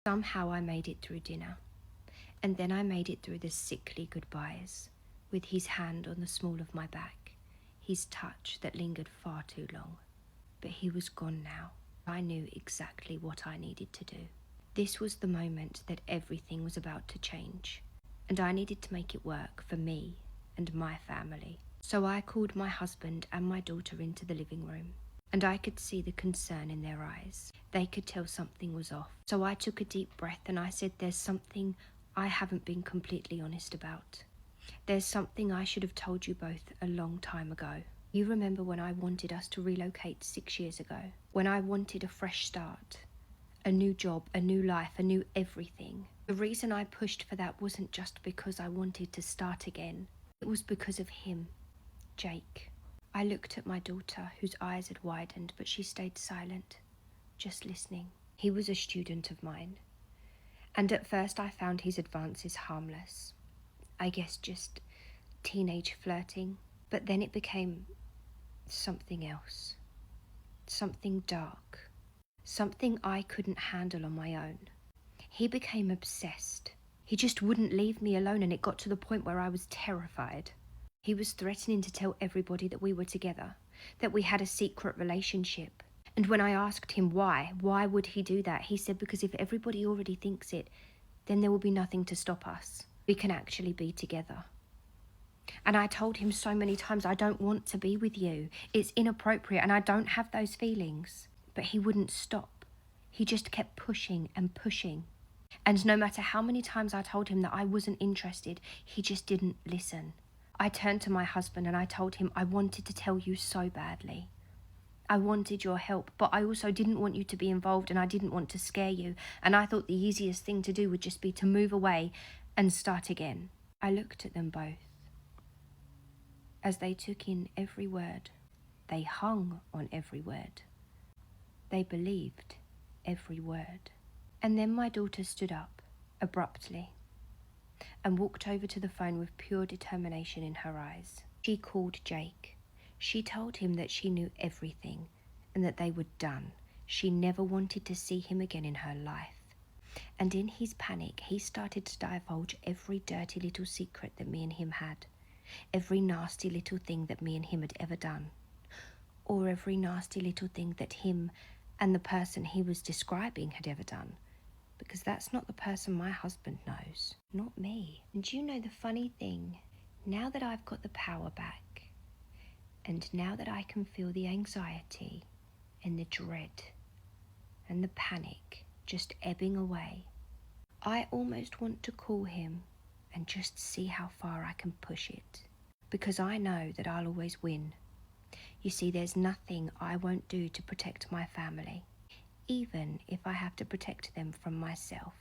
Somehow I made it through dinner, and then I made it through the sickly goodbyes, with his hand on the small of my back, his touch that lingered far too long. But he was gone now. I knew exactly what I needed to do. This was the moment that everything was about to change, and I needed to make it work for me and my family. So I called my husband and my daughter into the living room, and I could see the concern in their eyes. They could tell something was off. So I took a deep breath and I said, there's something I haven't been completely honest about. There's something I should have told you both a long time ago. You remember when I wanted us to relocate 6 years ago? When I wanted a fresh start, a new job, a new life, a new everything. The reason I pushed for that wasn't just because I wanted to start again. It was because of him, Jake. I looked at my daughter, whose eyes had widened, but she stayed silent, just listening. He was a student of mine, and at first I found his advances harmless. I guess just teenage flirting. But then it became something else. Something dark. Something I couldn't handle on my own. He became obsessed. He just wouldn't leave me alone, and it got to the point where I was terrified. He was threatening to tell everybody that we were together, that we had a secret relationship. And when I asked him why would he do that? He said because if everybody already thinks it, then there will be nothing to stop us. We can actually be together. And I told him so many times, I don't want to be with you. It's inappropriate and I don't have those feelings. But he wouldn't stop. He just kept pushing and pushing. And no matter how many times I told him that I wasn't interested, he just didn't listen. I turned to my husband and I told him I wanted to tell you so badly. I wanted your help, but I also didn't want you to be involved and I didn't want to scare you. And I thought the easiest thing to do would just be to move away and start again. I looked at them both as they took in every word. They hung on every word. They believed every word. And then my daughter stood up, abruptly, and walked over to the phone with pure determination in her eyes. She called Jake. She told him that she knew everything and that they were done. She never wanted to see him again in her life. And in his panic, he started to divulge every dirty little secret that me and him had. Every nasty little thing that me and him had ever done. Or every nasty little thing that him and the person he was describing had ever done. Because that's not the person my husband knows. Not me. And you know the funny thing? Now that I've got the power back, and now that I can feel the anxiety and the dread and the panic just ebbing away, I almost want to call him and just see how far I can push it. Because I know that I'll always win. You see, there's nothing I won't do to protect my family, even if I have to protect them from myself.